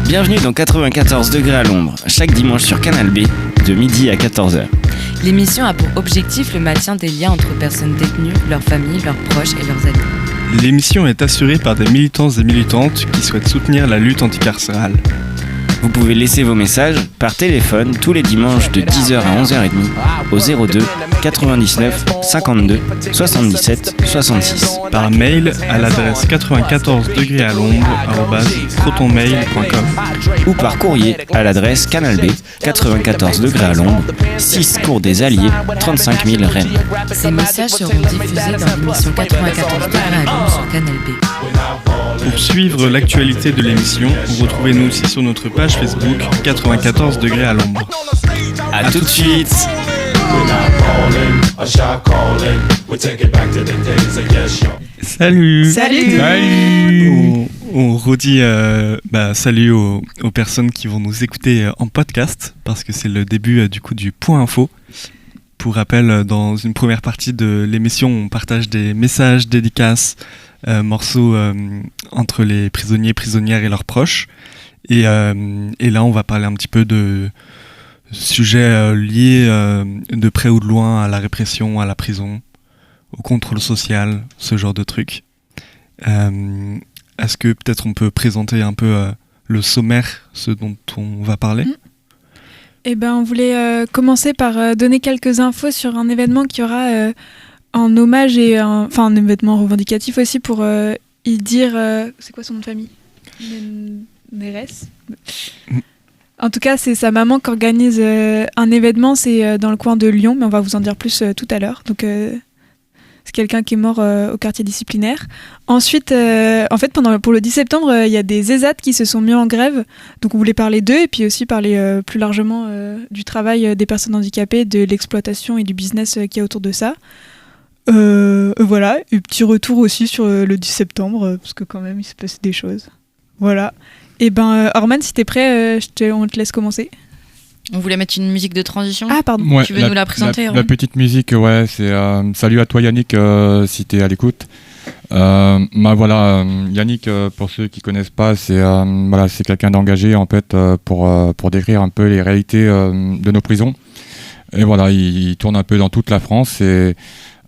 Bienvenue dans 94 degrés à l'ombre, chaque dimanche sur Canal B, de midi à 14h. L'émission a pour objectif le maintien des liens entre personnes détenues, leurs familles, leurs proches et leurs amis. L'émission est assurée par des militants et militantes qui souhaitent soutenir la lutte anticarcérale. Vous pouvez laisser vos messages par téléphone tous les dimanches de 10h à 11h30 au 02 99 52 77 66. Par mail à l'adresse 94 degrés à l'ombre @protonmail.com ou par courrier à l'adresse Canal B, 94 degrés à l'ombre, 6 cours des Alliés, 35 000 Rennes. Ces messages seront diffusés dans l'émission 94 degrés à l'ombre sur Canal B. Pour suivre l'actualité de l'émission, retrouvez-nous aussi sur notre page Facebook 94 degrés à l'ombre. A tout de suite. Salut. Salut. On redit salut aux personnes qui vont nous écouter en podcast, parce que c'est le début du point info. Pour rappel, dans une première partie de l'émission, on partage des messages, dédicaces, morceaux entre les prisonniers, prisonnières et leurs proches. Et là, on va parler un petit peu de sujets liés de près ou de loin à la répression, à la prison, au contrôle social, ce genre de trucs. Est-ce que peut-être on peut présenter un peu le sommaire, ce dont on va parler ? Eh ben, on voulait commencer par donner quelques infos sur un événement qui aura en hommage et un événement revendicatif aussi pour y dire... c'est quoi son nom de famille ? Neres. En tout cas, c'est sa maman qui organise un événement, c'est dans le coin de Lyon, mais on va vous en dire plus tout à l'heure. Donc, c'est quelqu'un qui est mort au quartier disciplinaire. Ensuite, pour le 10 septembre, il y a des ESAT qui se sont mis en grève. Donc, on voulait parler d'eux et puis aussi parler plus largement du travail des personnes handicapées, de l'exploitation et du business qu'il y a autour de ça. Voilà, et petit retour aussi sur le 10 septembre, parce que quand même, il se passe des choses. Voilà. Et Orman, si t'es prêt, on te laisse commencer. On voulait mettre une musique de transition. Ah, pardon. Ouais, tu veux nous la présenter, la petite musique, ouais, c'est salut à toi Yannick, si t'es à l'écoute. Yannick, pour ceux qui connaissent pas, c'est quelqu'un d'engagé en fait pour décrire un peu les réalités de nos prisons. Et voilà, il tourne un peu dans toute la France et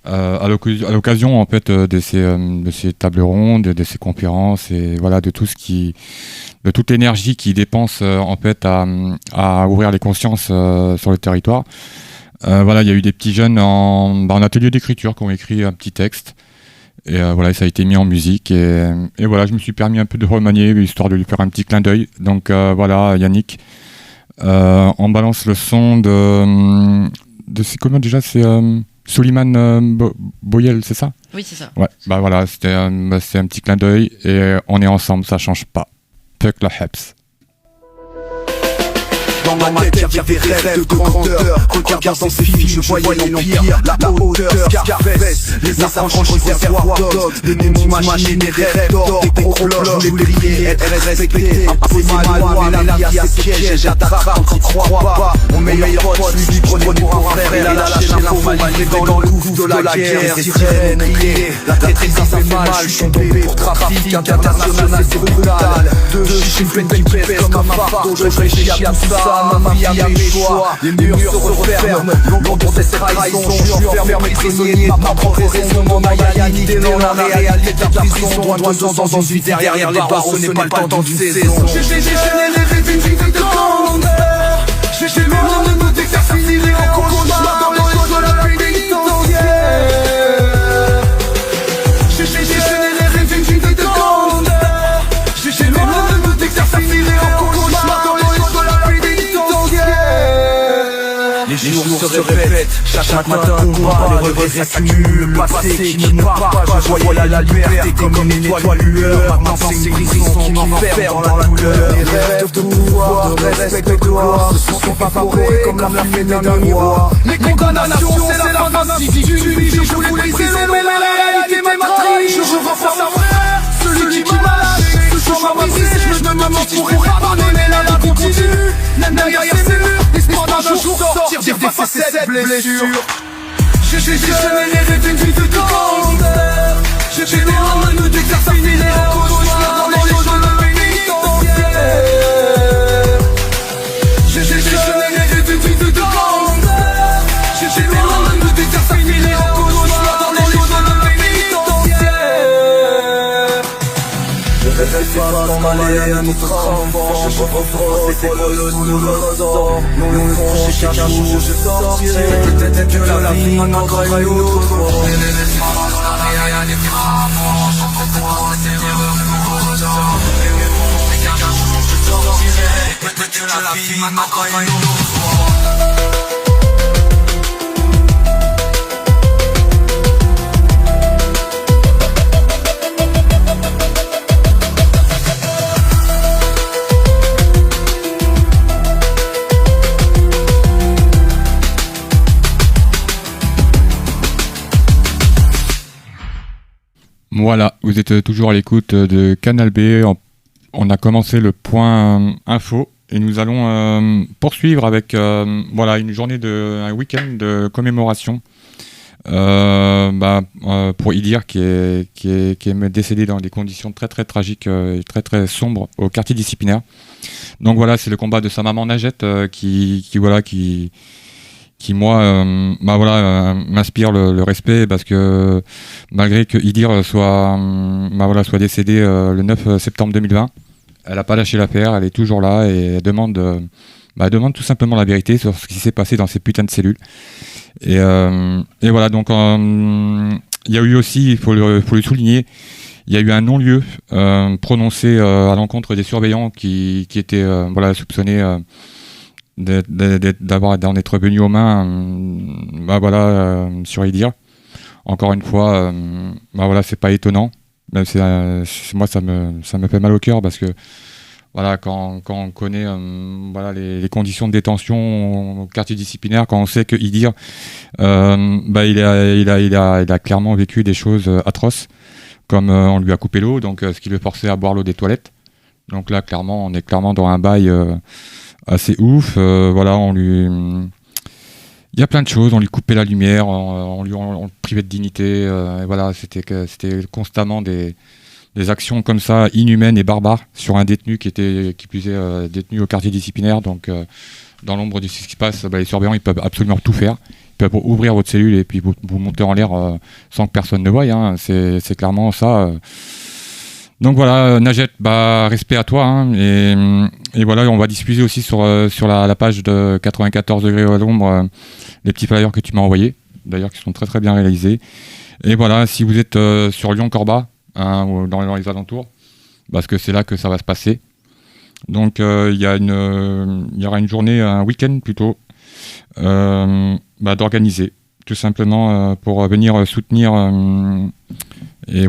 à l'occasion en fait de ces tables rondes, de ces conférences et voilà de toute l'énergie qu'il dépense en fait à ouvrir les consciences sur le territoire. Il y a eu des petits jeunes en atelier d'écriture qui ont écrit un petit texte et ça a été mis en musique et voilà, je me suis permis un peu de remanier histoire de lui faire un petit clin d'œil. Donc Yannick, on balance le son de c'est comment déjà, c'est Souleymane Boyel, c'est ça ? Oui, c'est ça. Ouais, c'est un petit clin d'œil et on est ensemble, ça change pas. Fuck la Heps. Dans ma tête y'avait des rêves de grandeur. Regardant ces filles, je voyais l'empire, la hauteur, Scarface, les affranchis, réservoirs dogs, les mondes imaginés, des rêves d'or, des gros cloches, je voulais briller, être respecté, imposer ma loi, mais la vie a ses pièges, j'attrape quand t'y crois pas. Mon meilleur pote, lui, prenez pour un frère, il a lâché l'info, malgré dans le gouffre de la guerre, des sirènes criées, la traîtrise ça fait mal, je suis tombé pour trafic international, c'est brutal. De chiffres, une peine qui pèse comme un fardeau, je réfléchis à tout ça. Ma vie a mes choix, les murs se referment, l'ombre de cette trahison, je enferme mes prisonniers, ma propre raison, ma réalité dans la réalité de la prison, loin dans une vie derrière les barreaux, ce n'est pas le temps d'une saison. J'ai rêvé d'une vie de grandeur, j'ai même de me d'exercice en cauchemar dans les eaux de la pénitentiaire. J'ai rêvé d'une vie de grandeur, j'ai même de me d'exercice en cauchemar dans les eaux de la pénitentiaire. Les jours se répètent, chaque matin combat, les regrets s'accumulent, le passé qui ne part pas, je voyais la liberté comme une étoile lueur, maintenant c'est une prison qui m'enferme dans la douleur. Les rêves de pouvoir, de respect, de gloire, se sont évaporés comme la fumée d'un miroir. Les condamnations, c'est la fin d'un cycle, je voulais briser mais la réalité m'a trahi, je renforce un frère, celui qui m'a lâché, ce jour m'a brisé, je me demande si je pourrais pardonner, mais la vie continue, même derrière ces murs, l'espoir d'un jour sortir, d'effacer cette blessure. J'ai rêvé d'une vie de grandeur, j'ai loin de d'exercer les cauchemars dans les eaux de la pénitentiaire. Laissez pas s'en aller à notre enfant. Je reprends, c'est le nous le sort. Nous ferons qu'un jour je sortirai. Peut-être que la vie m'attendra une autre fois. Peut-être que la vie m'attendra une autre fois. Voilà, vous êtes toujours à l'écoute de Canal B. On a commencé le point info et nous allons poursuivre avec une journée un week-end de commémoration pour Idir qui est décédé dans des conditions très très tragiques et très très sombres au quartier disciplinaire. Donc voilà, c'est le combat de sa maman Najette qui m'inspire le respect parce que malgré que Idir soit décédé le 9 septembre 2020, elle n'a pas lâché l'affaire, elle est toujours là et elle demande tout simplement la vérité sur ce qui s'est passé dans ces putains de cellules. Et voilà, donc il y a eu aussi, il faut le souligner, il y a eu un non-lieu prononcé à l'encontre des surveillants qui étaient soupçonnés d'en être venus aux mains sur Idir. Encore une fois, c'est pas étonnant. Même moi ça me fait mal au cœur parce que quand on connaît les conditions de détention au quartier disciplinaire, quand on sait que Idir il a clairement vécu des choses atroces, comme on lui a coupé l'eau, donc ce qui le forçait à boire l'eau des toilettes. Donc là on est clairement dans un bail assez ouf. Il y a plein de choses, on lui coupait la lumière, on le privait de dignité, c'était constamment des actions comme ça, inhumaines et barbares, sur un détenu qui plus est détenu au quartier disciplinaire. Donc dans l'ombre de ce qui se passe, les surveillants ils peuvent absolument tout faire. Ils peuvent ouvrir votre cellule et puis vous monter en l'air sans que personne ne voie, hein. C'est clairement ça. Donc voilà, Najette, respect à toi, hein, et voilà, on va diffuser aussi sur la page de 94 degrés à l'ombre les petits flyers que tu m'as envoyés, d'ailleurs qui sont très très bien réalisés. Et voilà, si vous êtes sur Lyon-Corba, ou dans les alentours, parce que c'est là que ça va se passer. Donc il y aura une journée, un week-end plutôt, d'organiser, tout simplement pour venir soutenir et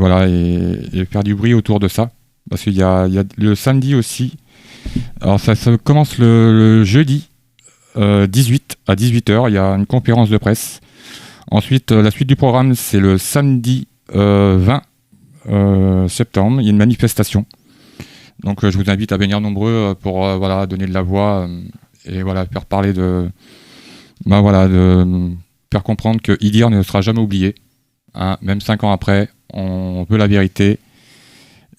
faire du bruit autour de ça, parce qu'il y a le samedi aussi. Alors ça commence le jeudi 18 à 18h, il y a une conférence de presse. Ensuite la suite du programme, c'est le samedi 20 septembre, il y a une manifestation. Donc je vous invite à venir nombreux pour donner de la voix et faire parler de faire comprendre que Idir ne sera jamais oublié, hein, même 5 ans après. On veut la vérité.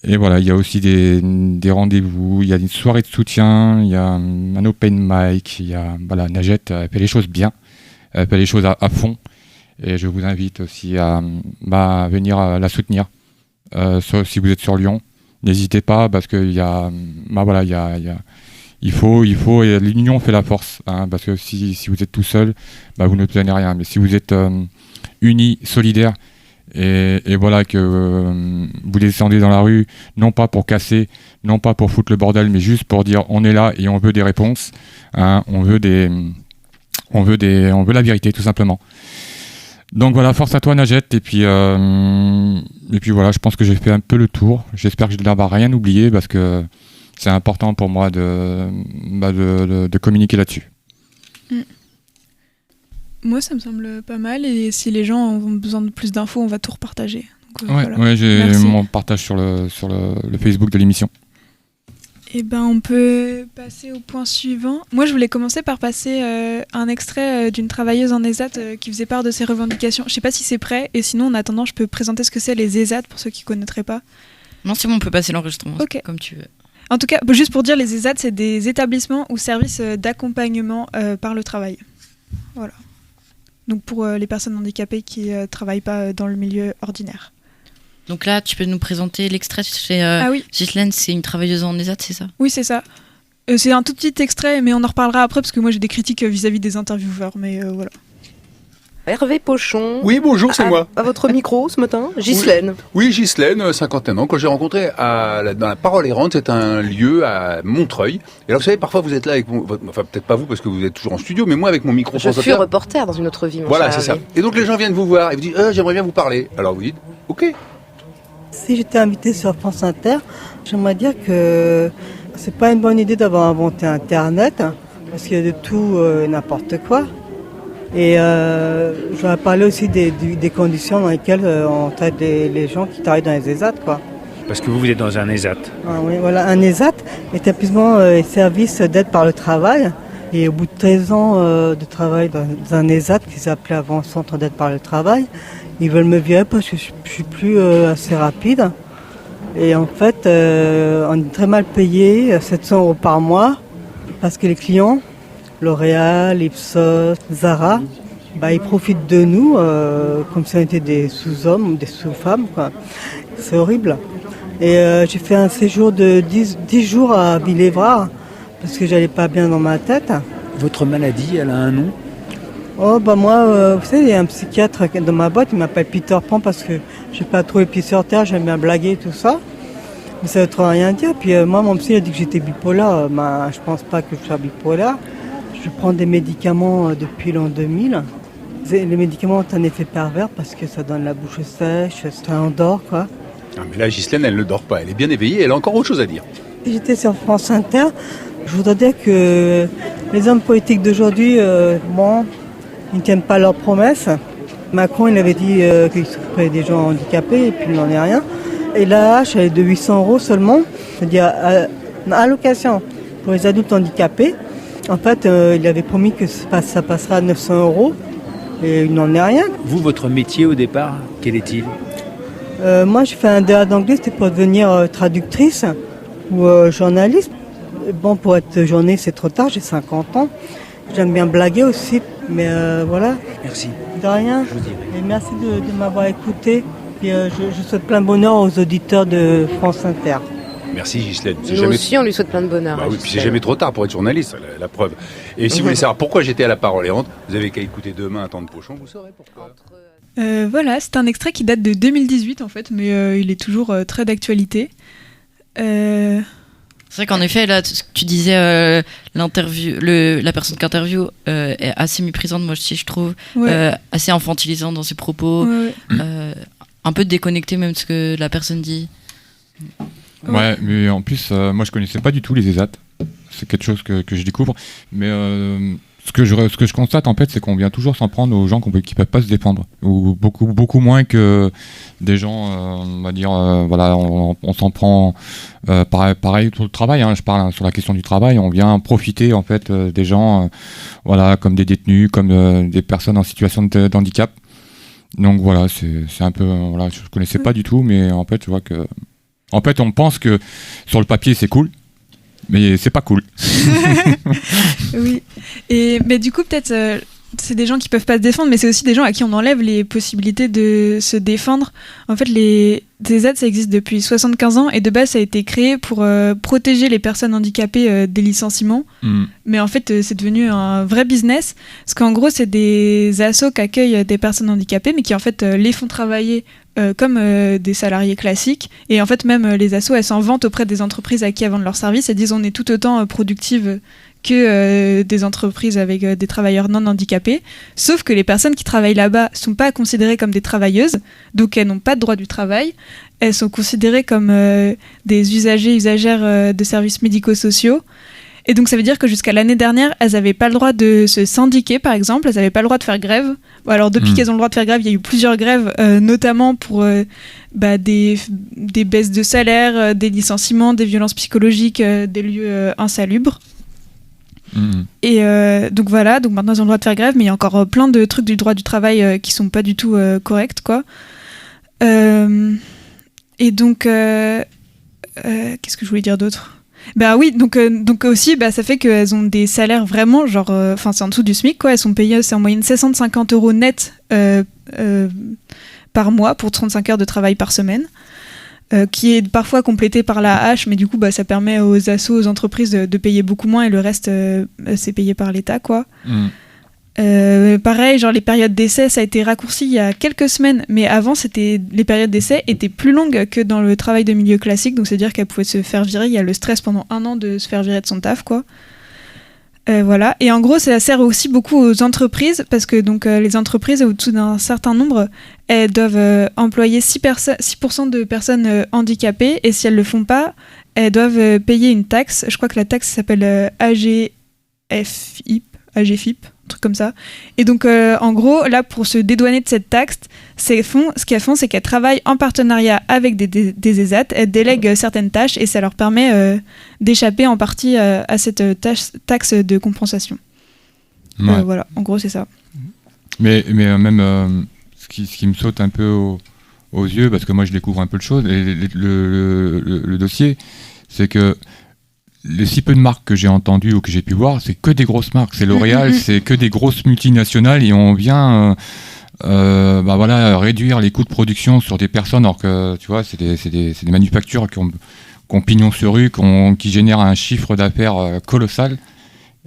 Et voilà, il y a aussi des rendez-vous, il y a une soirée de soutien, il y a un open mic, il y a Najette, elle fait les choses bien, elle fait les choses à fond. Et je vous invite aussi à venir la soutenir. Si vous êtes sur Lyon, n'hésitez pas parce que il faut et l'union fait la force, hein, parce que si vous êtes tout seul, vous n'obtenez rien. Mais si vous êtes unis, solidaires, et que vous descendez dans la rue, non pas pour casser, non pas pour foutre le bordel, mais juste pour dire on est là et on veut des réponses, hein, on veut la vérité tout simplement. Donc voilà, force à toi Najette, et puis je pense que j'ai fait un peu le tour. J'espère que je n'ai rien oublié parce que c'est important pour moi de communiquer là-dessus. Moi, ça me semble pas mal, et si les gens ont besoin de plus d'infos, on va tout repartager. Donc, j'ai mon partage sur le Facebook de l'émission. Eh ben, on peut passer au point suivant. Moi, je voulais commencer par passer un extrait d'une travailleuse en ESAT qui faisait part de ses revendications. Je sais pas si c'est prêt, et sinon, en attendant, je peux présenter ce que c'est les ESAT pour ceux qui connaîtraient pas. Non, c'est bon, on peut passer l'enregistrement, comme tu veux. En tout cas, juste pour dire, les ESAT, c'est des établissements ou services d'accompagnement par le travail. Voilà. Donc pour les personnes handicapées qui ne travaillent pas dans le milieu ordinaire. Donc là, tu peux nous présenter l'extrait chez Oui. Ghislaine, c'est une travailleuse en ESAT, c'est ça? Oui, c'est ça. C'est un tout petit extrait, mais on en reparlera après parce que moi j'ai des critiques vis-à-vis des intervieweurs, mais voilà. Hervé Pochon. Oui, bonjour, c'est moi. À votre micro ce matin, Ghislaine. Oui, Ghislaine, 51 ans, que j'ai rencontré dans la Parole Errante, c'est un lieu à Montreuil. Et alors, vous savez, parfois vous êtes là avec enfin peut-être pas vous parce que vous êtes toujours en studio, mais moi avec mon micro. Je fus reporter dans une autre vie, mon Voilà, cher c'est ça. Hervé. Et donc les gens viennent vous voir et vous disent j'aimerais bien vous parler. Alors vous dites ok. Si j'étais invitée sur France Inter, j'aimerais dire que c'est pas une bonne idée d'avoir inventé Internet, parce qu'il y a de tout n'importe quoi. Et j'aurais parlé aussi des conditions dans lesquelles on traite les gens qui travaillent dans les ESAT, quoi. Parce que vous êtes dans un ESAT. Ah, oui, voilà, un ESAT, établissement et service d'aide par le travail. Et au bout de 13 ans de travail dans un ESAT qui s'appelait avant Centre d'aide par le travail, ils veulent me virer parce que je suis plus assez rapide. Et en fait, on est très mal payé, 700 € par mois, parce que les clients, L'Oréal, Ipsos, Zara, ils profitent de nous comme si on était des sous-hommes ou des sous-femmes, quoi. C'est horrible. Et j'ai fait un séjour de 10 jours à Villévrard parce que j'allais pas bien dans ma tête. Votre maladie, elle a un nom? Moi, vous savez, il y a un psychiatre dans ma boîte, il m'appelle Peter Pan parce que j'ai pas trop les pieds sur terre, j'aime bien blaguer, tout ça. Mais ça veut trop rien dire. Puis moi, mon psy a dit que j'étais bipolaire. Je pense pas que je sois bipolaire. Je prends des médicaments depuis l'an 2000. Les médicaments ont un effet pervers parce que ça donne la bouche sèche, ça endort, quoi. Ah, mais là, Ghislaine, elle ne dort pas. Elle est bien éveillée, elle a encore autre chose à dire. Si j'étais sur France Inter, je voudrais dire que les hommes politiques d'aujourd'hui, ils ne tiennent pas leurs promesses. Macron, il avait dit qu'il s'occuperait des gens handicapés et puis il n'en est rien. Et l'AH, elle est de 800 € seulement, c'est-à-dire allocation pour les adultes handicapés. En fait, il avait promis que ça passera à 900 € et il n'en est rien. Vous, votre métier au départ, quel est-il? Moi, j'ai fait un DA d'anglais, c'était pour devenir traductrice ou journaliste. Pour être journaliste, c'est trop tard, j'ai 50 ans. J'aime bien blaguer aussi, mais voilà. Merci. De rien. Je vous dirai. Et merci de m'avoir écouté. Puis, je souhaite plein bonheur aux auditeurs de France Inter. Merci Ghislaine. Nous aussi, on lui souhaite plein de bonheur. Oui, puis c'est jamais trop tard pour être journaliste, la preuve. Et si vous voulez savoir pourquoi j'étais à la Parole Errante, vous avez qu'à écouter demain un temps de Pochon, vous saurez pourquoi. Voilà, c'est un extrait qui date de 2018 en fait, mais il est toujours très d'actualité. C'est vrai qu'en effet, là, tu disais l'interview, la personne qui interviewe est assez méprisante, moi aussi, je trouve, assez infantilisante dans ses propos, un peu déconnectée même de ce que la personne dit. Ouais, mais en plus, moi je connaissais pas du tout les ESAT. C'est quelque chose que je découvre. Mais ce que je constate en fait, c'est qu'on vient toujours s'en prendre aux gens qui peuvent pas se défendre. Ou beaucoup moins que des gens, on va dire, on s'en prend pareil pour le travail. Je parle sur la question du travail. On vient profiter en fait des gens, comme des détenus, comme des personnes en situation d'handicap. Donc voilà, c'est un peu, je connaissais pas du tout, mais en fait, je vois que. En fait, on pense que sur le papier, c'est cool, mais c'est pas cool. Oui. Mais du coup, peut-être, c'est des gens qui peuvent pas se défendre, mais c'est aussi des gens à qui on enlève les possibilités de se défendre. En fait, les ESAT, ça existe depuis 75 ans, et de base, ça a été créé pour protéger les personnes handicapées des licenciements. Mais en fait, c'est devenu un vrai business, parce qu'en gros, c'est des assos qui accueillent des personnes handicapées, mais qui en fait les font travailler comme des salariés classiques. Et en fait, même les assos, elles s'en vantent auprès des entreprises à qui elles vendent leurs services. Elles disent on est tout autant productives que des entreprises avec des travailleurs non handicapés. Sauf que les personnes qui travaillent là-bas ne sont pas considérées comme des travailleuses, donc elles n'ont pas de droit du travail. Elles sont considérées comme des usagères de services médico-sociaux. Et donc ça veut dire que jusqu'à l'année dernière, elles n'avaient pas le droit de se syndiquer, par exemple, elles n'avaient pas le droit de faire grève. Alors depuis qu'elles ont le droit de faire grève, il y a eu plusieurs grèves, notamment pour des baisses de salaire, des licenciements, des violences psychologiques, des lieux insalubres. Et donc voilà, donc maintenant elles ont le droit de faire grève, mais il y a encore plein de trucs du droit du travail qui sont pas du tout corrects, quoi. Et donc, qu'est-ce que je voulais dire d'autre ? Oui, donc aussi, ça fait qu'elles ont des salaires vraiment, c'est en dessous du SMIC, quoi. Elles sont payées, c'est en moyenne 650 € net par mois pour 35 heures de travail par semaine, qui est parfois complété par l'AAH, mais du coup, ça permet aux assos, aux entreprises de payer beaucoup moins et le reste, c'est payé par l'État, quoi. Pareil, genre les périodes d'essai, ça a été raccourci il y a quelques semaines, mais avant, les périodes d'essai étaient plus longues que dans le travail de milieu classique, donc c'est-à-dire qu'elle pouvait se faire virer. Il y a le stress pendant 1 an de se faire virer de son taf, quoi. Voilà. Et en gros, ça sert aussi beaucoup aux entreprises, parce que donc, les entreprises, au-dessous d'un certain nombre, elles doivent employer 6% de personnes handicapées, et si elles ne le font pas, elles doivent payer une taxe. Je crois que la taxe s'appelle AGFIP, un truc comme ça. Et donc, en gros, là, pour se dédouaner de cette taxe, ce qu'elles font, c'est qu'elles travaillent en partenariat avec des ESAT, elles délèguent certaines tâches et ça leur permet d'échapper en partie à cette taxe de compensation. Ouais. Voilà, en gros, c'est ça. Mais même ce qui me saute un peu aux yeux, parce que moi je découvre un peu de choses, le dossier, c'est que les si peu de marques que j'ai entendues ou que j'ai pu voir, c'est que des grosses marques. C'est L'Oréal, c'est que des grosses multinationales et on vient réduire les coûts de production sur des personnes, alors que tu vois, c'est des manufactures qui ont pignon sur rue, qui génèrent un chiffre d'affaires colossal.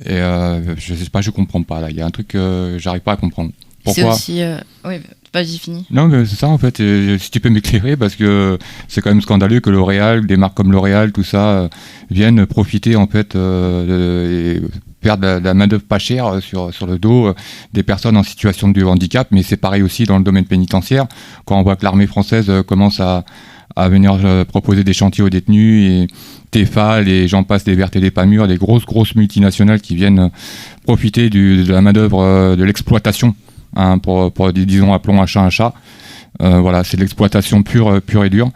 Et je sais pas, je comprends pas là. Il y a un truc que j'arrive pas à comprendre. Pourquoi ? C'est aussi. Oui, vas-y, fini. Non, mais c'est ça en fait. Et si tu peux m'éclairer, parce que c'est quand même scandaleux que L'Oréal, des marques comme L'Oréal, tout ça, viennent profiter en fait et faire de la main-d'œuvre pas chère sur le dos des personnes en situation de handicap. Mais c'est pareil aussi dans le domaine pénitentiaire. Quand on voit que l'armée française commence à venir proposer des chantiers aux détenus, et Tefal et j'en passe, des vertes et des pas mûres, des grosses multinationales qui viennent profiter de la main-d'œuvre, de l'exploitation. Pour disons, appelons un chat un chat. Voilà, c'est de l'exploitation pure et dure.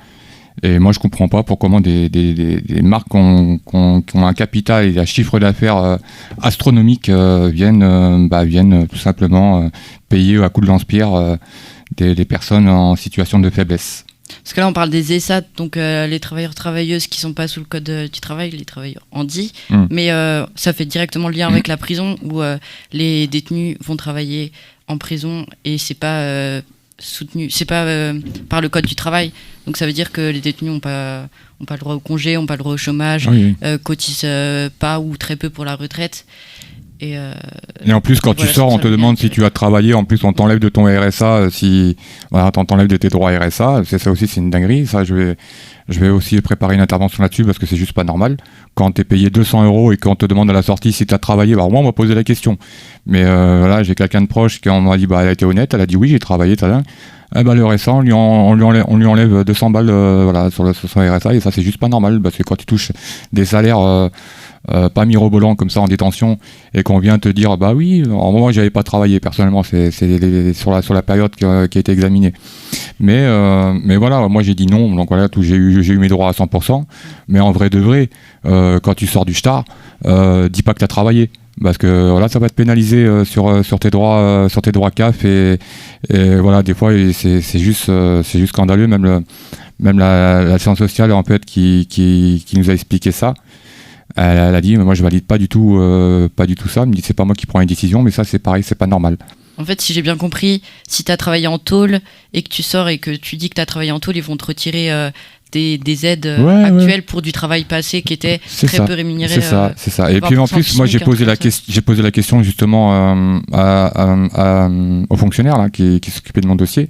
Et moi, je comprends pas comment des marques qui ont un capital et un chiffre d'affaires astronomique viennent tout simplement payer à coups de lance-pierre des personnes en situation de faiblesse. Parce que là, on parle des ESAT, donc les travailleurs-travailleuses qui sont pas sous le code du travail, les travailleurs handi, mais ça fait directement lien avec la prison, où les détenus vont travailler en prison et c'est pas soutenu, c'est pas par le code du travail. Donc ça veut dire que les détenus n'ont pas le droit au congé, n'ont pas le droit au chômage, cotisent pas ou très peu pour la retraite. Et en plus, quand tu sors, on te demande si tu as travaillé. En plus, on t'enlève de ton RSA. On t'enlève de tes droits RSA. Ça aussi, c'est une dinguerie. Ça, je vais aussi préparer une intervention là-dessus parce que c'est juste pas normal. Quand t'es payé 200 € et qu'on te demande à la sortie si tu as travaillé, moi, on m'a posé la question. Mais voilà, j'ai quelqu'un de proche qui m'a dit, elle a été honnête. Elle a dit oui, j'ai travaillé. Le RSA, on lui enlève 200 balles sur son RSA, et ça, c'est juste pas normal parce que quand tu touches des salaires pas mirobolants comme ça en détention et qu'on vient te dire oui, en moment j'avais pas travaillé personnellement, c'est sur la période qui a été examinée, mais voilà, moi j'ai dit non, donc voilà, j'ai eu mes droits à 100%, mais en vrai de vrai, quand tu sors du STAR, dis pas que t'as travaillé, parce que voilà, ça va te pénaliser sur tes droits CAF, et voilà, des fois c'est juste scandaleux. Même la séance sociale en fait qui nous a expliqué ça. Elle a dit, mais moi je valide pas du tout ça. Elle me dit, c'est pas moi qui prends une décision, mais ça c'est pareil, c'est pas normal. En fait, si j'ai bien compris, si tu as travaillé en tôle et que tu sors et que tu dis que tu as travaillé en tôle, ils vont te retirer des aides actuelles pour du travail passé qui était très peu rémunéré. C'est ça. Et puis en plus, moi j'ai posé la question justement au fonctionnaire là, qui s'occupait de mon dossier.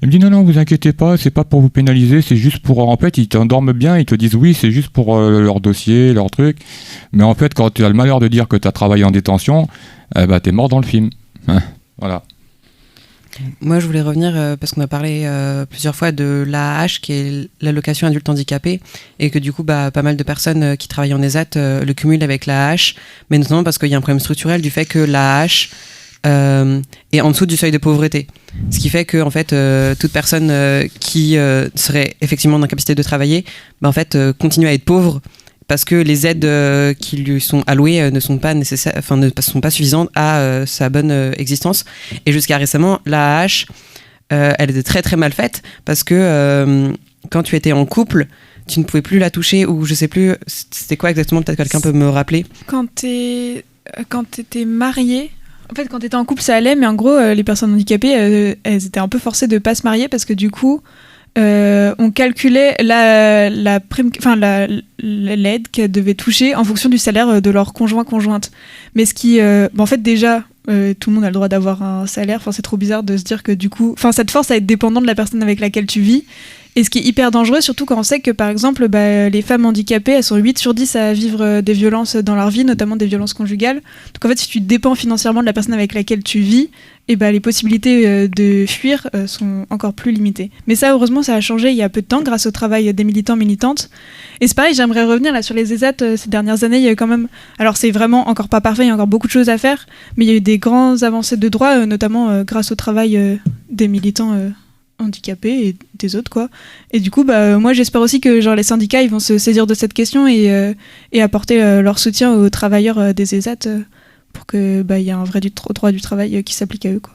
Il me dit non, vous inquiétez pas, c'est pas pour vous pénaliser, c'est juste pour... En fait, ils t'endorment bien, ils te disent oui, c'est juste pour leur dossier, leur truc. Mais en fait, quand tu as le malheur de dire que tu as travaillé en détention, t'es mort dans le film. Voilà. Moi, je voulais revenir, parce qu'on a parlé plusieurs fois de l'AAH, qui est l'allocation adulte handicapé, et que du coup, pas mal de personnes qui travaillent en ESAT le cumulent avec l'AAH, mais notamment parce qu'il y a un problème structurel du fait que l'AAH est en dessous du seuil de pauvreté. Ce qui fait que en fait, toute personne qui serait effectivement en incapacité de travailler, en fait, continue à être pauvre parce que les aides qui lui sont allouées ne sont pas nécessaires, ne sont pas suffisantes à sa bonne existence. Et jusqu'à récemment, l'AAH, elle était très très mal faite parce que quand tu étais en couple, tu ne pouvais plus la toucher, ou je sais plus, c'était quoi exactement, peut-être quelqu'un peut me rappeler. Quand t'étais marié, En fait, quand tu étais en couple, ça allait, mais en gros, les personnes handicapées, elles étaient un peu forcées de pas se marier parce que du coup, on calculait l'aide qu'elles devaient toucher en fonction du salaire de leur conjointe. Mais ce qui, en fait, déjà, tout le monde a le droit d'avoir un salaire. Enfin, c'est trop bizarre de se dire que du coup, ça te force à être dépendant de la personne avec laquelle tu vis. Et ce qui est hyper dangereux, surtout quand on sait que, par exemple, les femmes handicapées, elles sont 8 sur 10 à vivre des violences dans leur vie, notamment des violences conjugales. Donc en fait, si tu dépends financièrement de la personne avec laquelle tu vis, les possibilités de fuir sont encore plus limitées. Mais ça, heureusement, ça a changé il y a peu de temps grâce au travail des militantes. Et c'est pareil, j'aimerais revenir là sur les ESAT. Ces dernières années, il y a eu quand même... Alors c'est vraiment encore pas parfait, il y a encore beaucoup de choses à faire, mais il y a eu des grandes avancées de droit, notamment grâce au travail des militants handicapés et des autres, quoi. Et du coup, moi j'espère aussi que les syndicats ils vont se saisir de cette question et apporter leur soutien aux travailleurs des ESAT pour que y ait un vrai droit du travail qui s'applique à eux, quoi.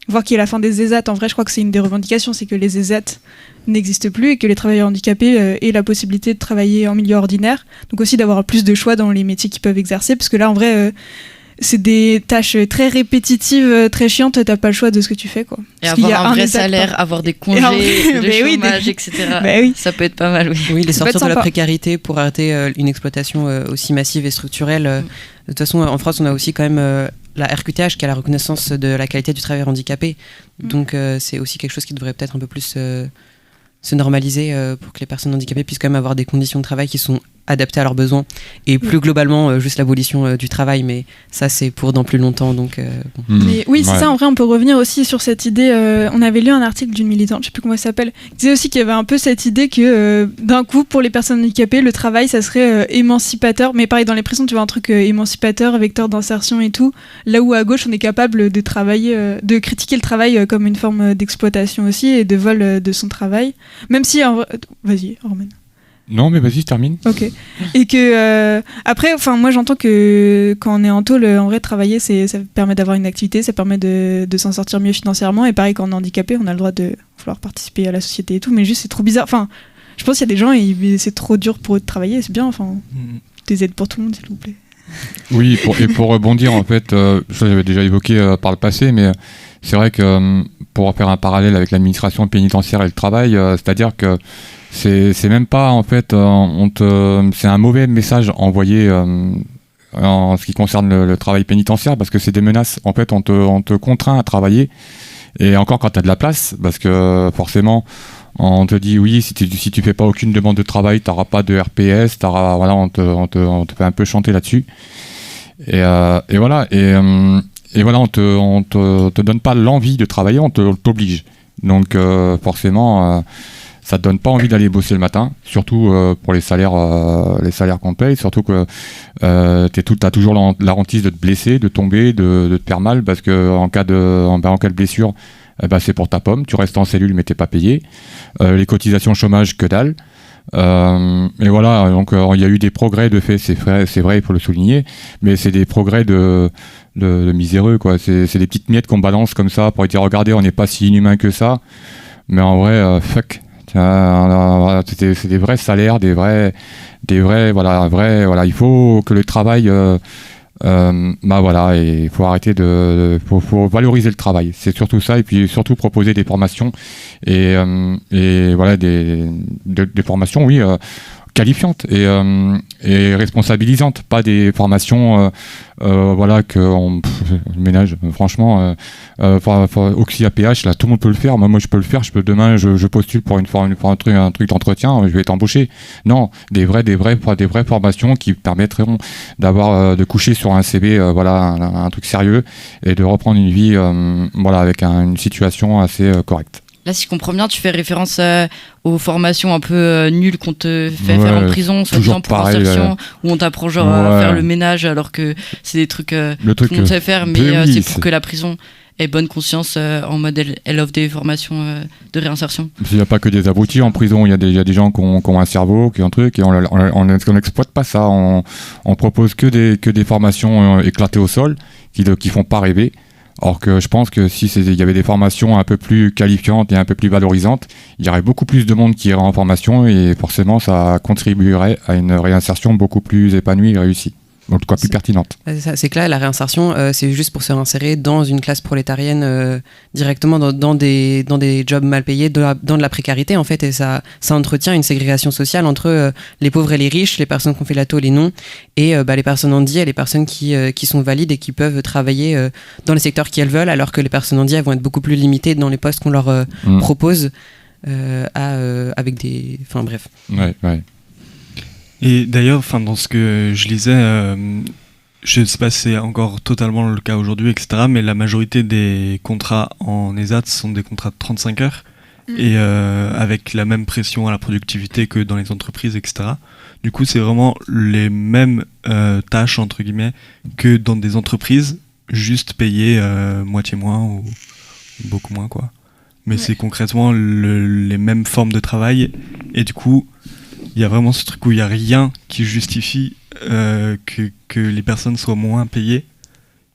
Voir qu'il y ait la fin des ESAT, en vrai je crois que c'est une des revendications, c'est que les ESAT n'existent plus et que les travailleurs handicapés aient la possibilité de travailler en milieu ordinaire, donc aussi d'avoir plus de choix dans les métiers qu'ils peuvent exercer, parce que là en vrai c'est des tâches très répétitives, très chiantes, t'as pas le choix de ce que tu fais, quoi. Et avoir un vrai salaire, avoir des congés, de chômage, etc. Ça peut être pas mal, oui. Oui, les sortir de la précarité pour arrêter une exploitation aussi massive et structurelle. De toute façon, en France, on a aussi quand même la RQTH qui a la reconnaissance de la qualité du travailleur handicapé. Donc c'est aussi quelque chose qui devrait peut-être un peu plus se normaliser pour que les personnes handicapées puissent quand même avoir des conditions de travail qui sont adaptées à leurs besoins et plus globalement juste l'abolition du travail, mais ça c'est pour dans plus longtemps, donc Mais oui, c'est ça, en vrai on peut revenir aussi sur cette idée, on avait lu un article d'une militante, je sais plus comment elle s'appelle, qui disait aussi qu'il y avait un peu cette idée que d'un coup pour les personnes handicapées le travail ça serait émancipateur, mais pareil dans les prisons tu vois un truc émancipateur, vecteur d'insertion et tout, là où à gauche on est capable de travailler, de critiquer le travail comme une forme d'exploitation aussi et de vol de son travail, même si en vrai... Vas-y Romain. Non, mais vas-y, je termine. Ok. Et que après, moi j'entends que quand on est en tôle, en vrai, travailler, ça permet d'avoir une activité, ça permet de s'en sortir mieux financièrement. Et pareil, quand on est handicapé, on a le droit de vouloir participer à la société et tout. Mais juste, c'est trop bizarre. Enfin, je pense qu'il y a des gens et c'est trop dur pour eux de travailler. C'est bien. Enfin, des aides pour tout le monde, s'il vous plaît. Oui, pour rebondir, en fait, ça j'avais déjà évoqué par le passé, mais c'est vrai que pour faire un parallèle avec l'administration pénitentiaire et le travail, c'est-à-dire que c'est même pas en fait c'est un mauvais message envoyé en ce qui concerne le travail pénitentiaire, parce que c'est des menaces. En fait, on te contraint à travailler, et encore quand tu as de la place, parce que forcément on te dit oui, si tu fais pas aucune demande de travail, tu n'auras pas de RPS, voilà, on te fait un peu chanter là-dessus, et voilà, et voilà, on te donne pas l'envie de travailler, on t'oblige. Donc forcément ça te donne pas envie d'aller bosser le matin, surtout pour les salaires qu'on paye, surtout que t'as toujours la hantise de te blesser, de tomber, de te faire mal, parce que en cas de blessure, c'est pour ta pomme, tu restes en cellule mais t'es pas payé. Les cotisations chômage, que dalle. Et voilà, donc il y a eu des progrès de fait, c'est vrai, il faut le souligner, mais c'est des progrès de miséreux, quoi. C'est des petites miettes qu'on balance comme ça pour dire regardez, on n'est pas si inhumain que ça, mais en vrai, fuck. C'est des vrais salaires, des vrais, voilà, il faut que le travail, voilà, et il faut arrêter faut valoriser le travail, c'est surtout ça, et puis surtout proposer des formations et voilà, des formations, oui, qualifiantes et responsabilisantes, pas des formations voilà, que on ménage, franchement, Oxy APH, là tout le monde peut le faire, moi je peux le faire, demain je postule pour un truc d'entretien, je vais être embauché. Non, des vraies formations qui permettront de coucher sur un CV, voilà, un truc sérieux, et de reprendre une vie voilà, avec une situation assez correcte. Là, si je comprends bien, tu fais référence aux formations un peu nulles qu'on te fait faire en prison, soi-disant pour insertion, où on t'apprend genre à faire le ménage, alors que c'est des trucs que tout le monde sait faire, mais c'est pour que la prison ait bonne conscience en mode elle offre des formations de réinsertion. Il n'y a pas que des abrutis en prison, il y a des gens qui ont un cerveau, qui ont un truc, et on n'exploite pas ça. On propose que des formations éclatées au sol, qui font pas rêver. Or que je pense que si il y avait des formations un peu plus qualifiantes et un peu plus valorisantes, il y aurait beaucoup plus de monde qui irait en formation, et forcément ça contribuerait à une réinsertion beaucoup plus épanouie et réussie. en tout cas plus pertinente. C'est que là, la réinsertion, c'est juste pour se réinsérer dans une classe prolétarienne directement dans des jobs mal payés, dans de la précarité en fait, et ça entretient une ségrégation sociale entre les pauvres et les riches, les personnes qui ont fait la tôle et non, et les personnes handies et les personnes qui sont valides et qui peuvent travailler dans les secteurs qu'elles veulent, alors que les personnes handies vont être beaucoup plus limitées dans les postes qu'on leur propose avec des... Enfin bref. Ouais. Et d'ailleurs, dans ce que je lisais, je ne sais pas si c'est encore totalement le cas aujourd'hui, etc., mais la majorité des contrats en ESAT sont des contrats de 35 heures, et avec la même pression à la productivité que dans les entreprises, etc. Du coup, c'est vraiment les mêmes tâches, entre guillemets, que dans des entreprises, juste payées moitié moins ou beaucoup moins, quoi. Mais c'est concrètement les mêmes formes de travail, et du coup... Il y a vraiment ce truc où il n'y a rien qui justifie que les personnes soient moins payées,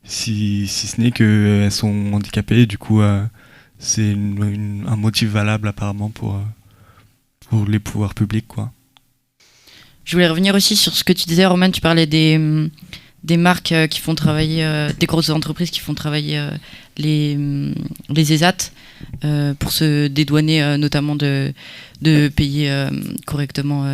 si ce n'est qu'elles sont handicapées. Du coup, c'est un motif valable apparemment pour les pouvoirs publics, quoi. Je voulais revenir aussi sur ce que tu disais, Roman. Tu parlais des marques qui font travailler, des grosses entreprises qui font travailler les ESAT pour se dédouaner notamment de payer correctement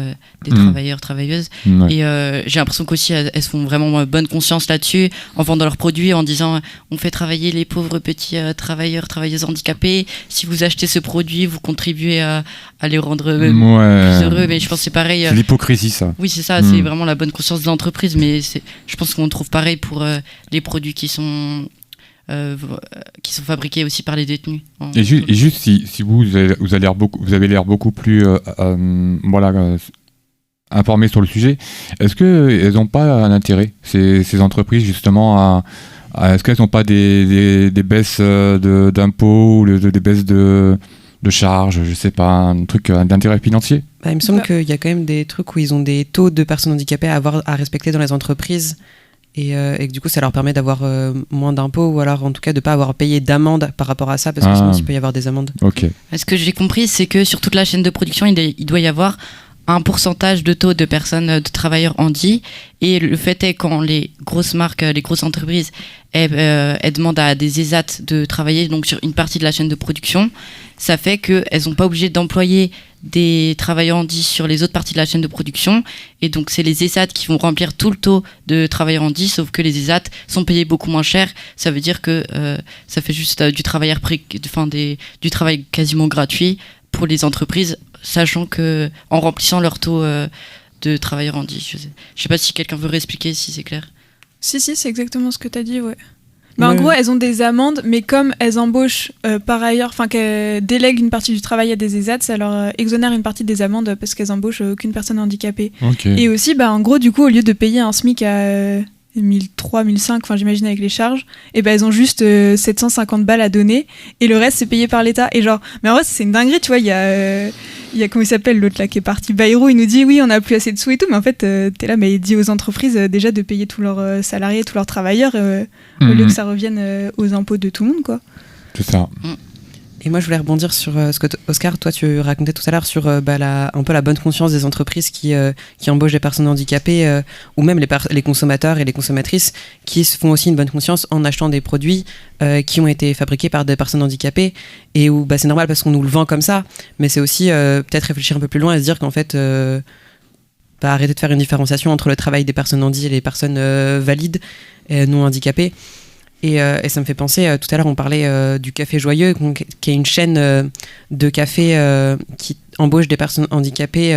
des travailleurs, travailleuses. Ouais. Et j'ai l'impression qu'aussi elles font vraiment bonne conscience là-dessus en vendant leurs produits, en disant on fait travailler les pauvres petits travailleurs, travailleuses handicapés. Si vous achetez ce produit, vous contribuez à les rendre plus heureux. Mais je pense que c'est pareil. C'est l'hypocrisie, ça. Oui, c'est ça. C'est vraiment la bonne conscience de l'entreprise. Mais je pense qu'on trouve pareil pour les produits qui sont fabriqués aussi par les détenus. Et juste si vous avez l'air beaucoup plus informés sur le sujet, est-ce qu'elles n'ont pas un intérêt, ces entreprises, justement, est-ce qu'elles n'ont pas des baisses d'impôts ou des baisses de charges, je sais pas, un truc d'intérêt financier? Il me semble qu'il y a quand même des trucs où ils ont des taux de personnes handicapées à respecter dans les entreprises. Et que du coup ça leur permet d'avoir moins d'impôts, ou alors en tout cas de ne pas avoir payé d'amende par rapport à ça, parce que sinon il peut y avoir des amendes. Okay. Ce que j'ai compris, c'est que sur toute la chaîne de production, il doit y avoir un pourcentage de taux de personnes, de travailleurs handis, et le fait est quand les grosses marques, les grosses entreprises, elles demandent à des ESAT de travailler donc sur une partie de la chaîne de production, ça fait qu'elles sont pas obligées d'employer des travailleurs handis sur les autres parties de la chaîne de production, et donc c'est les ESAT qui vont remplir tout le taux de travailleurs handis, sauf que les ESAT sont payés beaucoup moins cher. Ça veut dire que ça fait juste du travail du travail quasiment gratuit pour les entreprises, sachant que en remplissant leur taux de travailleurs handis. Je sais pas si quelqu'un veut réexpliquer si c'est clair. Si, c'est exactement ce que tu as dit, ouais. En gros, elles ont des amendes, mais comme elles embauchent par ailleurs, qu'elles délèguent une partie du travail à des ESAT, ça leur exonère une partie des amendes parce qu'elles embauchent aucune personne handicapée. Okay. Et aussi, en gros, du coup, au lieu de payer un SMIC à 1003, 1005, j'imagine avec les charges, et elles ont juste 750 balles à donner, et le reste c'est payé par l'État. Et mais en vrai c'est une dinguerie, tu vois, il y a comment il s'appelle l'autre là qui est parti, Bayrou, il nous dit oui on a plus assez de sous et tout, mais en fait t'es là, mais il dit aux entreprises déjà de payer tous leurs salariés, tous leurs travailleurs, au lieu que ça revienne aux impôts de tout le monde, quoi. C'est ça. Et moi, je voulais rebondir sur ce que Oscar, toi, tu racontais tout à l'heure sur un peu la bonne conscience des entreprises qui embauchent des personnes handicapées, ou même les consommateurs et les consommatrices qui se font aussi une bonne conscience en achetant des produits qui ont été fabriqués par des personnes handicapées, et où c'est normal parce qu'on nous le vend comme ça, mais c'est aussi peut-être réfléchir un peu plus loin et se dire qu'en fait, arrêter de faire une différenciation entre le travail des personnes handies et les personnes valides et non handicapées. Et ça me fait penser, tout à l'heure on parlait du Café Joyeux, qui est une chaîne de café qui embauche des personnes handicapées.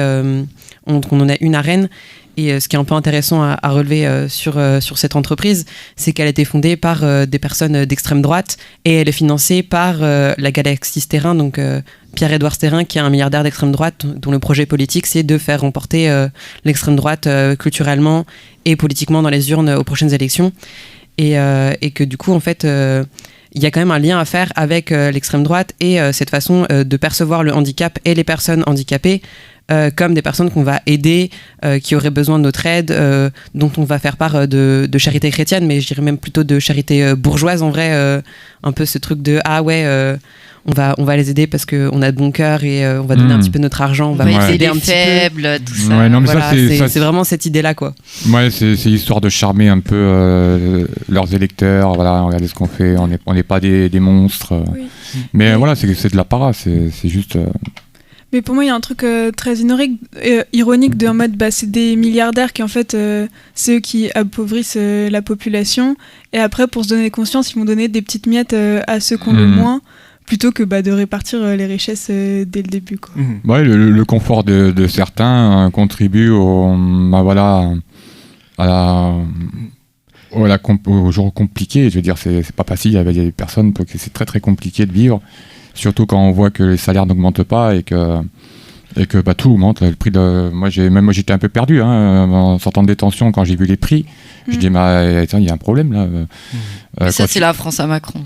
On en a une à Rennes. Et ce qui est un peu intéressant à relever sur cette entreprise, c'est qu'elle a été fondée par des personnes d'extrême droite, et elle est financée par la Galaxie Sterrin, donc Pierre-Édouard Sterrin, qui est un milliardaire d'extrême droite, dont le projet politique c'est de faire remporter l'extrême droite culturellement et politiquement dans les urnes aux prochaines élections. Et que du coup, en fait, il y a quand même un lien à faire avec l'extrême droite et cette façon de percevoir le handicap et les personnes handicapées, comme des personnes qu'on va aider, qui auraient besoin de notre aide, dont on va faire part de charité chrétienne, mais je dirais même plutôt de charité bourgeoise en vrai, un peu ce truc de on va les aider parce qu'on a de bon cœur et on va donner un petit peu notre argent, on va aider un petit faibles, tout ça. Ouais, non, mais voilà, ça, c'est vraiment cette idée-là, quoi. Ouais, c'est histoire de charmer un peu leurs électeurs. Voilà, regardez ce qu'on fait, on n'est pas des monstres. Oui. Mais voilà, c'est de la para, c'est juste. Mais pour moi, il y a un truc très ironique de en mode, c'est des milliardaires qui en fait, c'est eux qui appauvrissent la population. Et après, pour se donner conscience, ils vont donner des petites miettes à ceux qui ont le moins, plutôt que de répartir les richesses dès le début, quoi. Ouais, le confort de certains contribue au jour compliqué. Je veux dire, c'est pas facile. Il y a des personnes pour qui c'est très très compliqué de vivre, surtout quand on voit que les salaires n'augmentent pas et que tout augmente. Le prix moi j'étais un peu perdu en sortant de détention quand j'ai vu les prix. Je dis attends, il y a un problème là. Ça c'est la France à Macron.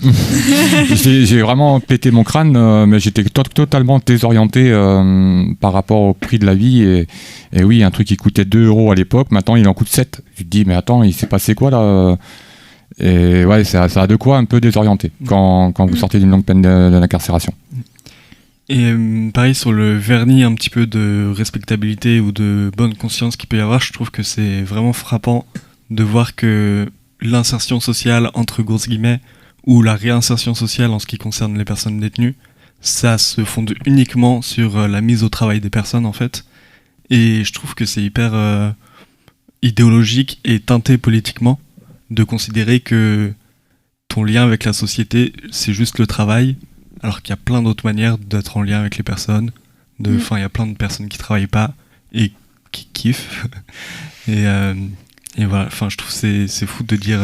J'ai vraiment pété mon crâne, mais j'étais totalement désorienté par rapport au prix de la vie et oui, un truc qui coûtait 2 € à l'époque, maintenant il en coûte 7. Je te dis mais attends, il s'est passé quoi là? Et ouais, ça a de quoi un peu désorienter quand vous sortez d'une longue peine d'incarcération. Et pareil, sur le vernis un petit peu de respectabilité ou de bonne conscience qu'il peut y avoir, je trouve que c'est vraiment frappant de voir que l'insertion sociale, entre grosses guillemets, ou la réinsertion sociale en ce qui concerne les personnes détenues, ça se fonde uniquement sur la mise au travail des personnes, en fait. Et je trouve que c'est hyper idéologique et teinté politiquement de considérer que ton lien avec la société, c'est juste le travail, alors qu'il y a plein d'autres manières d'être en lien avec les personnes. Il y a plein de personnes qui travaillent pas et qui kiffent. Et voilà, je trouve que c'est fou de dire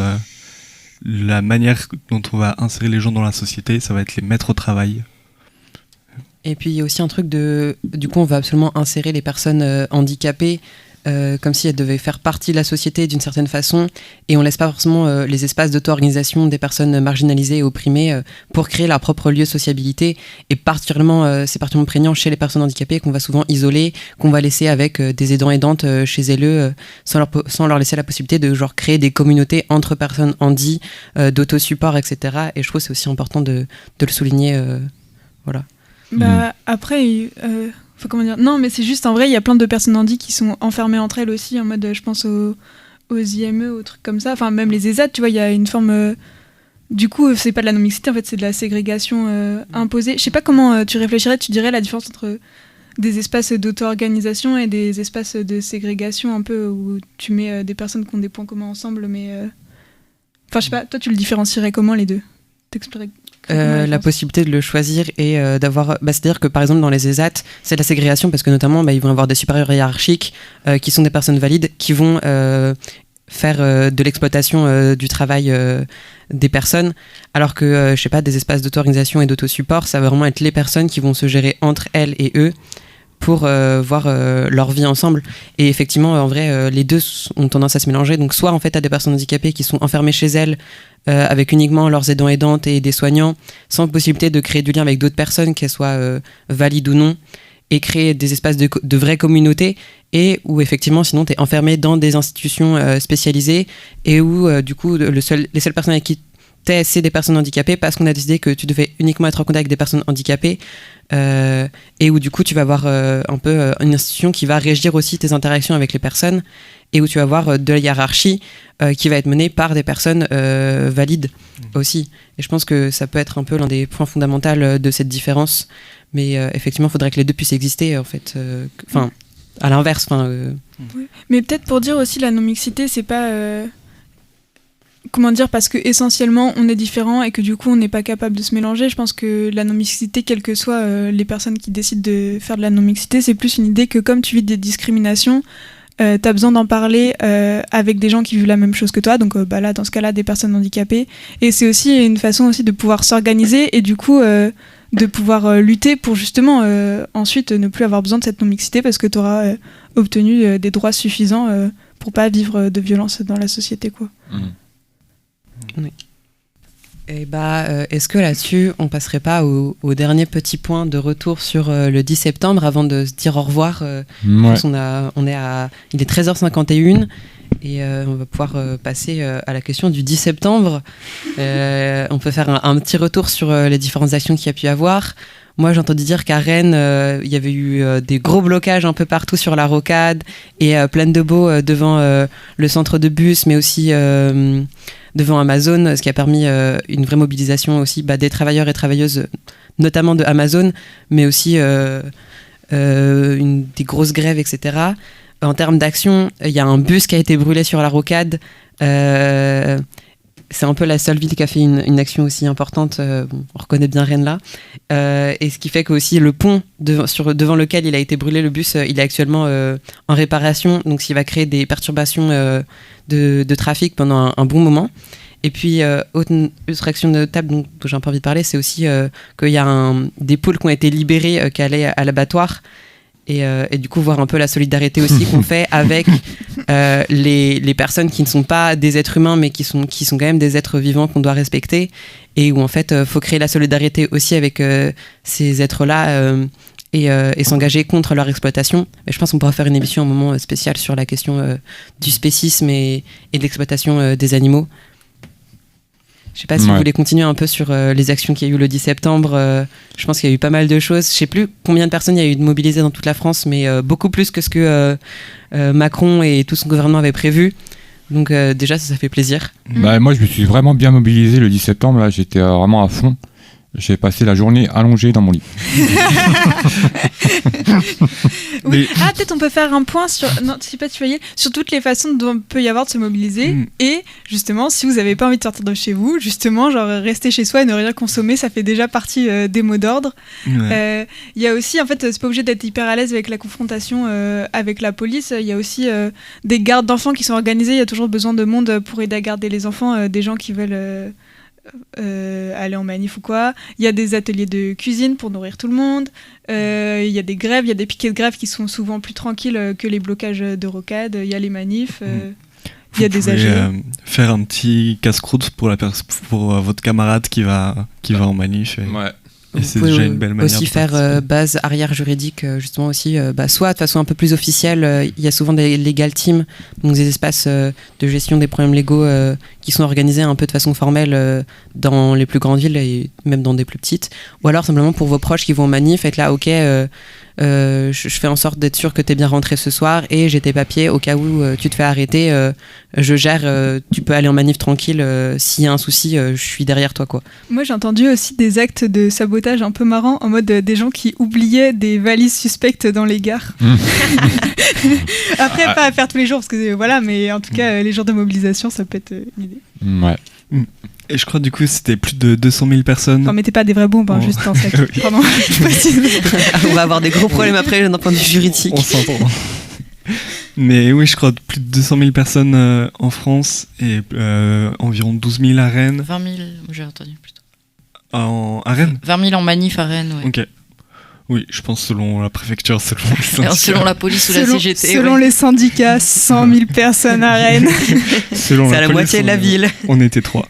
la manière dont on va insérer les gens dans la société, ça va être les mettre au travail. Et puis il y a aussi un truc du coup on va absolument insérer les personnes handicapées comme si elles devaient faire partie de la société d'une certaine façon, et on laisse pas forcément les espaces d'auto-organisation des personnes marginalisées et opprimées pour créer leur propre lieu de sociabilité, et c'est particulièrement prégnant chez les personnes handicapées qu'on va souvent isoler, qu'on va laisser avec des aidants-aidantes chez elles sans leur laisser la possibilité de créer des communautés entre personnes handi, d'autosupport, etc. Et je trouve que c'est aussi important de le souligner. Voilà. Après, comment dire ? Non, mais c'est juste, en vrai, il y a plein de personnes handi qui sont enfermées entre elles aussi, en mode, je pense aux IME, aux trucs comme ça. Enfin, même les ESAT, tu vois, il y a une forme... du coup, c'est pas de la non-mixité, en fait, c'est de la ségrégation imposée. Je sais pas comment tu réfléchirais, tu dirais la différence entre des espaces d'auto-organisation et des espaces de ségrégation, un peu, où tu mets des personnes qui ont des points communs ensemble, mais... Enfin, je sais pas, toi, tu le différencierais comment, les deux ? T'expliquerais la possibilité de le choisir et d'avoir... c'est-à-dire que par exemple dans les ESAT, c'est de la ségrégation parce que notamment ils vont avoir des supérieurs hiérarchiques qui sont des personnes valides qui vont faire de l'exploitation du travail des personnes, alors que je sais pas, des espaces d'auto-organisation et d'autosupport, ça va vraiment être les personnes qui vont se gérer entre elles et eux pour voir leur vie ensemble. Et effectivement, en vrai, les deux ont tendance à se mélanger. Donc soit en fait, t'as des personnes handicapées qui sont enfermées chez elles avec uniquement leurs aidants-aidantes et des soignants, sans possibilité de créer du lien avec d'autres personnes, qu'elles soient valides ou non, et créer des espaces de vraies communautés, et où effectivement, sinon, t'es enfermé dans des institutions spécialisées, et où du coup, les seules personnes avec qui t'es, c'est des personnes handicapées, parce qu'on a décidé que tu devais uniquement être en contact avec des personnes handicapées, et où du coup tu vas avoir un peu une institution qui va régir aussi tes interactions avec les personnes, et où tu vas avoir de la hiérarchie qui va être menée par des personnes valides aussi. Et je pense que ça peut être un peu l'un des points fondamentaux de cette différence, mais effectivement il faudrait que les deux puissent exister en fait, à l'inverse. Oui. Mais peut-être pour dire aussi la non-mixité, c'est pas... comment dire, parce que essentiellement on est différents et que du coup on n'est pas capable de se mélanger. Je pense que la non-mixité, quelles que soient les personnes qui décident de faire de la non-mixité, c'est plus une idée que comme tu vis des discriminations, t'as besoin d'en parler avec des gens qui vivent la même chose que toi, donc là dans ce cas-là des personnes handicapées, et c'est aussi une façon aussi de pouvoir s'organiser et du coup de pouvoir lutter pour justement ensuite ne plus avoir besoin de cette non-mixité parce que t'auras obtenu des droits suffisants pour pas vivre de violence dans la société, quoi. Oui. Et est-ce que là-dessus, on passerait pas au dernier petit point de retour sur le 10 septembre avant de se dire au revoir il est 13h51 et on va pouvoir passer à la question du 10 septembre. On peut faire un petit retour sur les différentes actions qu'il y a pu y avoir. Moi, j'ai entendu dire qu'à Rennes, il y avait eu des gros blocages un peu partout sur la rocade et Plaine de Beau devant le centre de bus, mais aussi devant Amazon, ce qui a permis une vraie mobilisation aussi des travailleurs et travailleuses, notamment de Amazon, mais aussi des grosses grèves, etc. En termes d'action, il y a un bus qui a été brûlé sur la rocade. C'est un peu la seule ville qui a fait une action aussi importante. On reconnaît bien Rennes là. Et ce qui fait que aussi le pont devant lequel il a été brûlé, le bus, il est actuellement en réparation. Donc, ce qui va créer des perturbations de trafic pendant un bon moment. Et puis, autre action notable dont j'ai un peu envie de parler, c'est aussi qu'il y a des poules qui ont été libérées, qui allaient à l'abattoir. Et du coup, voir un peu la solidarité aussi qu'on fait avec les personnes qui ne sont pas des êtres humains, mais qui sont quand même des êtres vivants qu'on doit respecter. Et où, en fait, faut créer la solidarité aussi avec ces êtres-là et s'engager contre leur exploitation. Et je pense qu'on pourra faire une émission, un moment spécial sur la question du spécisme et de l'exploitation des animaux. Je sais pas si vous voulez continuer un peu sur les actions qu'il y a eu le 10 septembre. Je pense qu'il y a eu pas mal de choses. Je sais plus combien de personnes il y a eu de mobilisées dans toute la France, mais beaucoup plus que ce que Macron et tout son gouvernement avaient prévu. Donc déjà, ça fait plaisir. Moi, je me suis vraiment bien mobilisé le 10 septembre. Là, j'étais vraiment à fond. J'ai passé la journée allongée dans mon lit. Oui. Peut-être on peut faire un point sur toutes les façons dont il peut y avoir de se mobiliser. Et justement, si vous n'avez pas envie de sortir de chez vous, justement, genre rester chez soi et ne rien consommer, ça fait déjà partie des mots d'ordre. Il y a aussi, en fait, c'est pas obligé d'être hyper à l'aise avec la confrontation avec la police. Il y a aussi des gardes d'enfants qui sont organisées. Il y a toujours besoin de monde pour aider à garder les enfants, des gens qui veulent aller en manif ou quoi. Il y a des ateliers de cuisine pour nourrir tout le monde. Il y a des grèves, il y a des piquets de grève qui sont souvent plus tranquilles que les blocages de rocade. Il y a les manifs. Il y a des AG. Faire un petit casse-croûte pour votre camarade qui va en manif. Et c'est déjà une belle manière aussi faire base arrière juridique, justement aussi, soit de façon un peu plus officielle. Il y a souvent des legal teams, donc des espaces de gestion des problèmes légaux qui sont organisés un peu de façon formelle dans les plus grandes villes et même dans des plus petites. Ou alors simplement pour vos proches qui vont en manif, être là, ok, je fais en sorte d'être sûr que t'es bien rentré ce soir et j'ai tes papiers au cas où tu te fais arrêter, je gère, tu peux aller en manif tranquille, s'il y a un souci, je suis derrière toi, quoi. Moi j'ai entendu aussi des actes de sabotage un peu marrants, en mode des gens qui oubliaient des valises suspectes dans les gares. Après pas à faire tous les jours parce que voilà, mais en tout cas les jours de mobilisation ça peut être une idée. Et je crois du coup c'était plus de 200 000 personnes. Enfin mettez pas des vraies bombes, juste un sac. Pardon. On va avoir des gros problèmes après d'un point de vue juridique. On s'entend. Mais oui, je crois plus de 200 000 personnes en France et environ 12 000 à Rennes. 20 000, j'ai entendu plutôt. À Rennes 20 000 en manif à Rennes, ouais. Ok. Oui, je pense selon la préfecture, selon la police ou la CGT. Selon les syndicats, 100 000 personnes à Rennes. C'est à la moitié de la ville. On était 3.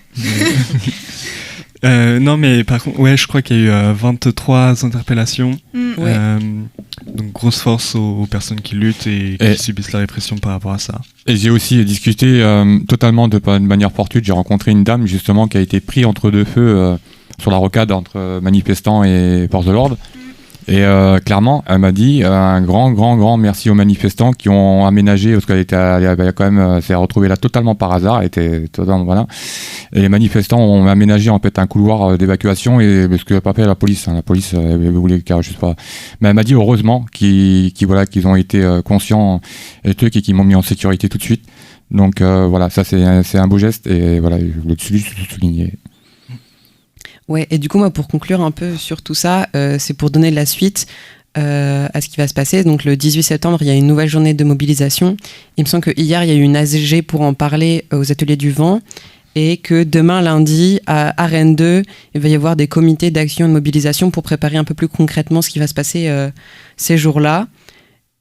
Non, mais par contre, je crois qu'il y a eu 23 interpellations. Donc, grosse force aux personnes qui luttent et qui subissent la répression par rapport à ça. Et j'ai aussi discuté totalement de manière fortuite. J'ai rencontré une dame, justement, qui a été prise entre deux feux sur la rocade entre manifestants et forces de l'ordre. Et clairement, elle m'a dit un grand merci aux manifestants qui ont aménagé, parce qu'elle avait quand même, s'est retrouvée là totalement par hasard, elle était totalement, voilà. Et les manifestants ont aménagé en fait un couloir d'évacuation, et parce que pas fait la police voulait je sais pas. Mais elle m'a dit heureusement qu'ils ont été conscients et trucs et qu'ils m'ont mis en sécurité tout de suite. Donc voilà, ça c'est un beau geste et voilà, je voulais juste souligner. Ouais, et du coup, moi, pour conclure un peu sur tout ça, c'est pour donner de la suite à ce qui va se passer. Donc, le 18 septembre, il y a une nouvelle journée de mobilisation. Il me semble qu'hier, il y a eu une ASG pour en parler aux Ateliers du Vent, et que demain, lundi, à Rennes 2, il va y avoir des comités d'action et de mobilisation pour préparer un peu plus concrètement ce qui va se passer ces jours-là.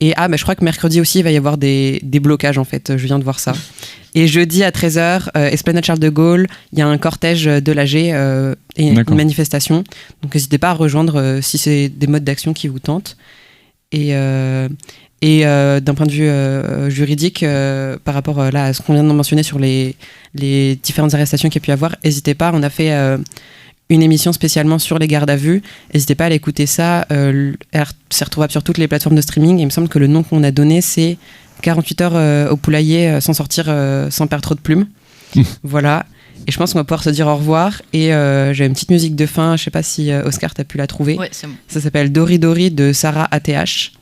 Et je crois que mercredi aussi, il va y avoir des blocages, en fait. Je viens de voir ça. Et jeudi à 13h, Esplanade Charles de Gaulle, il y a un cortège de l'AG et une manifestation. Donc n'hésitez pas à rejoindre si c'est des modes d'action qui vous tentent. Et d'un point de vue juridique, par rapport là, à ce qu'on vient de mentionner sur les différentes arrestations qu'il y a pu y avoir, n'hésitez pas, on a fait une émission spécialement sur les gardes à vue. N'hésitez pas à aller écouter ça. C'est retrouvable sur toutes les plateformes de streaming. Et il me semble que le nom qu'on a donné, c'est 48 heures au poulailler sans sortir, sans perdre trop de plumes. Voilà. Et je pense qu'on va pouvoir se dire au revoir. Et j'ai une petite musique de fin. Je sais pas si Oscar, t'as pu la trouver. Ouais, c'est bon. Ça s'appelle Dori Dori de Sarah ATH.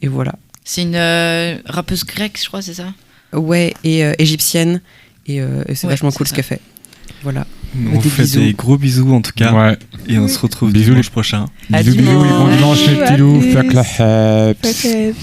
Et voilà. C'est une rappeuse grecque, je crois, c'est ça? Ouais, et égyptienne. Et c'est vachement cool ce qu'elle fait. Voilà. On vous fait des gros bisous en tout cas. Ouais. Et on se retrouve dimanche prochain. Bisous, bisous, et bon dimanche les petits loups. Fuck la Fuck